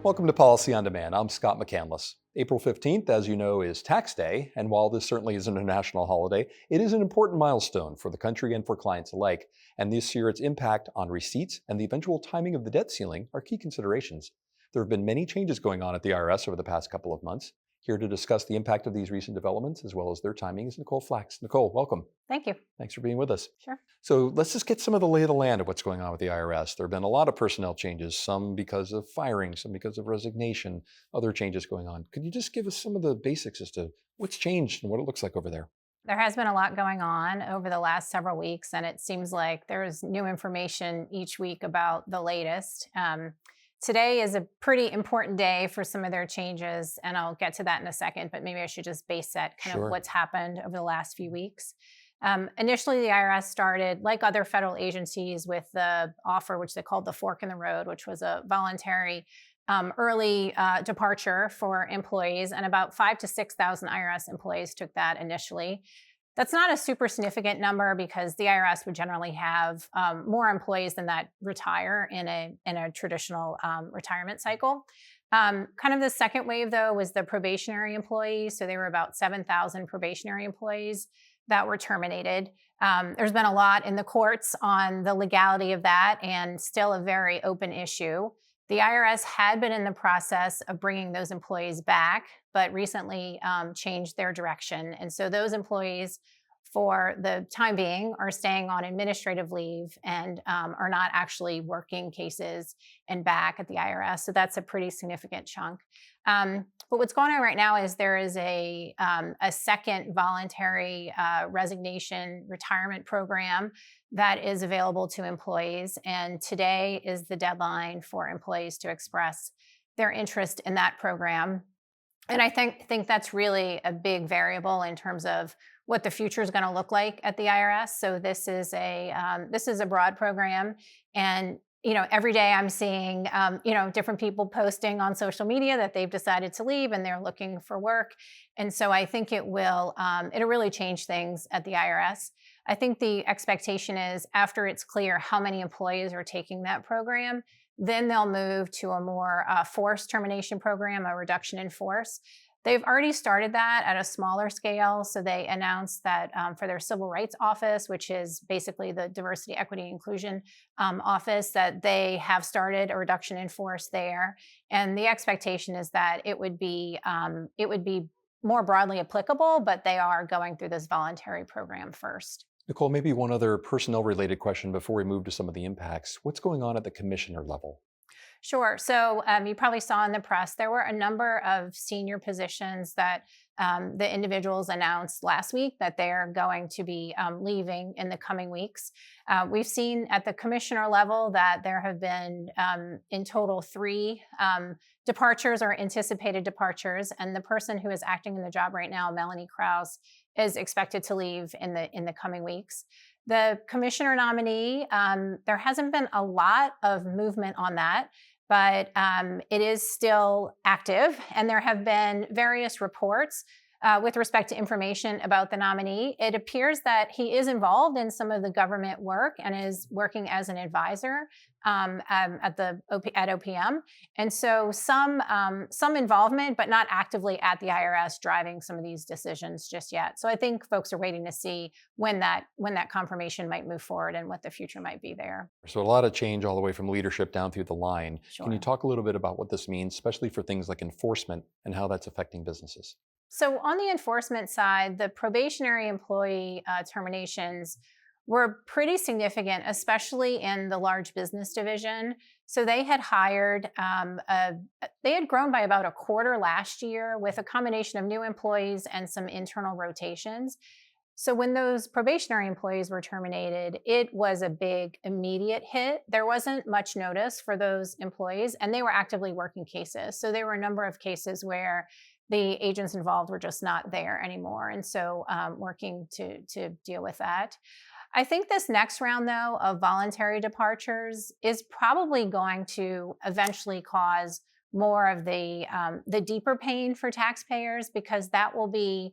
Welcome to Policy on Demand. I'm Scott McCandless. April 15th, as you know, is tax day, and while this certainly isn't a national holiday, it is an important milestone for the country and for clients alike. And this year, its impact on receipts and the eventual timing of the debt ceiling are key considerations. There have been many changes going on at the IRS over the past couple of months. Here to discuss the impact of these recent developments as well as their timing is Nicole Flax. Nicole, welcome. Thank you. Thanks for being with us. Sure. So let's just get some of the lay of the land of what's going on with the IRS. There have been a lot of personnel changes, some because of firing, some because of resignation, other changes going on. Could you just give us some of the basics as to what's changed and what it looks like over there? There has been a lot going on over the last several weeks, and it seems like there's new information each week about the latest. Today is a pretty important day for some of their changes, and I'll get to that in a second, but maybe I should just base set kind of what's happened over the last few weeks. Initially, the IRS started, like other federal agencies, with the offer, which they called the fork in the road, which was a voluntary early departure for employees, and about 5,000 to 6,000 IRS employees took that initially. That's not a super significant number because the IRS would generally have more employees than that retire in a traditional retirement cycle. Kind of the second wave, though, was the probationary employees. So there were about 7,000 probationary employees that were terminated. There's been a lot in the courts on the legality of that, and still a very open issue. The IRS had been in the process of bringing those employees back, but recently changed their direction. And so those employees, for the time being, are staying on administrative leave and are not actually working cases and back at the IRS. So that's a pretty significant chunk. But what's going on right now is there is a second voluntary resignation retirement program that is available to employees. And today is the deadline for employees to express their interest in that program. And I think that's really a big variable in terms of what the future is going to look like at the IRS. So this is a broad program, and every day I'm seeing different people posting on social media that they've decided to leave and they're looking for work. And so I think it'll really change things at the IRS. I think the expectation is after it's clear how many employees are taking that program, then they'll move to a more forced termination program, a reduction in force. They've already started that at a smaller scale. So they announced that for their civil rights office, which is basically the diversity, equity, inclusion office, that they have started a reduction in force there. And the expectation is that it would be more broadly applicable, but they are going through this voluntary program first. Nicole, maybe one other personnel-related question before we move to some of the impacts. What's going on at the commissioner level? Sure. So you probably saw in the press, there were a number of senior positions that the individuals announced last week that they're going to be leaving in the coming weeks. We've seen at the commissioner level that there have been in total 3 departures or anticipated departures. And the person who is acting in the job right now, Melanie Krause, is expected to leave in the coming weeks. The commissioner nominee, there hasn't been a lot of movement on that, but it is still active. And there have been various reports with respect to information about the nominee. It appears that he is involved in some of the government work and is working as an advisor at OPM. And so some involvement, but not actively at the IRS driving some of these decisions just yet. So I think folks are waiting to see when that confirmation might move forward and what the future might be there. So a lot of change all the way from leadership down through the line. Sure. Can you talk a little bit about what this means, especially for things like enforcement and how that's affecting businesses? So on the enforcement side, the probationary employee terminations were pretty significant, especially in the large business division. So they had hired, they had grown by about a quarter last year with a combination of new employees and some internal rotations. So when those probationary employees were terminated, it was a big immediate hit. There wasn't much notice for those employees, and they were actively working cases. So there were a number of cases where the agents involved were just not there anymore. And so working to deal with that. I think this next round, though, of voluntary departures is probably going to eventually cause more of the deeper pain for taxpayers, because that will be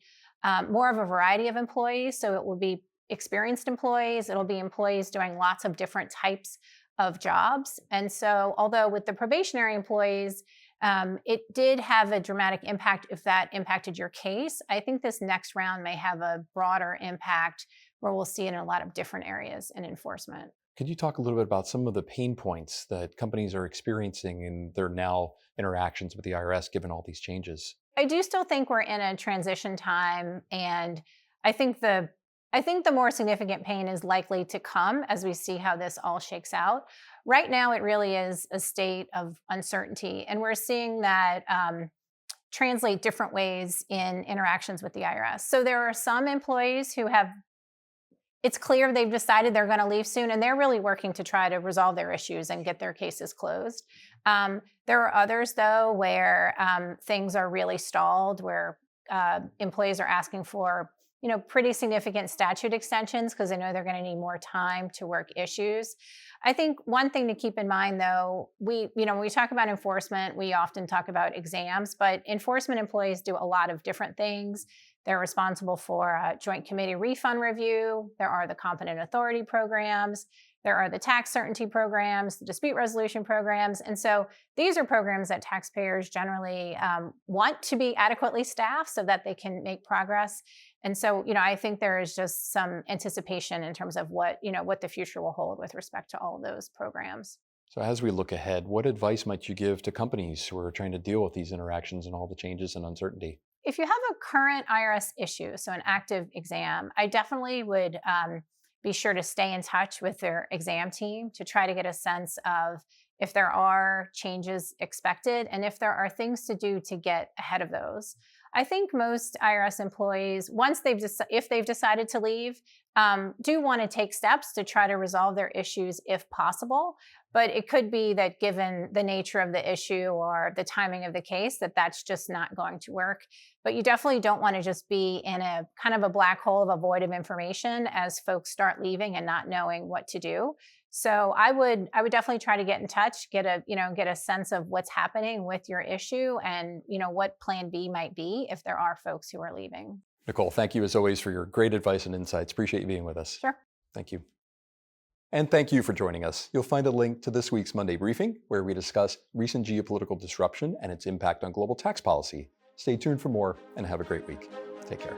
more of a variety of employees. So it will be experienced employees. It'll be employees doing lots of different types of jobs. And so although with the probationary employees, It did have a dramatic impact if that impacted your case. I think this next round may have a broader impact where we'll see it in a lot of different areas in enforcement. Could you talk a little bit about some of the pain points that companies are experiencing in their now interactions with the IRS given all these changes? I do still think we're in a transition time, and I think the I think the more significant pain is likely to come as we see how this all shakes out. Right now, it really is a state of uncertainty, and we're seeing that translate different ways in interactions with the IRS. So there are some employees who have it's clear they've decided they're going to leave soon, and they're really working to try to resolve their issues and get their cases closed. There are others, though, where things are really stalled, where employees are asking for pretty significant statute extensions because they know they're going to need more time to work issues. I think one thing to keep in mind, though, when we talk about enforcement, we often talk about exams, but enforcement employees do a lot of different things. They're responsible for joint committee refund review. There are the competent authority programs. There are the tax certainty programs, the dispute resolution programs. And so these are programs that taxpayers generally want to be adequately staffed so that they can make progress. And so, I think there is just some anticipation in terms of what the future will hold with respect to all of those programs. So, as we look ahead, what advice might you give to companies who are trying to deal with these interactions and all the changes and uncertainty? If you have a current IRS issue, so an active exam, I definitely would be sure to stay in touch with their exam team to try to get a sense of if there are changes expected and if there are things to do to get ahead of those. I think most IRS employees, if they've decided to leave, do want to take steps to try to resolve their issues if possible. But it could be that given the nature of the issue or the timing of the case, that's just not going to work. But you definitely don't want to just be in a kind of a black hole of a void of information as folks start leaving and not knowing what to do. So I would definitely try to get in touch, get a sense of what's happening with your issue and what plan B might be if there are folks who are leaving. Nicole, thank you as always for your great advice and insights. Appreciate you being with us. Sure. Thank you. And thank you for joining us. You'll find a link to this week's Monday briefing, where we discuss recent geopolitical disruption and its impact on global tax policy. Stay tuned for more and have a great week. Take care.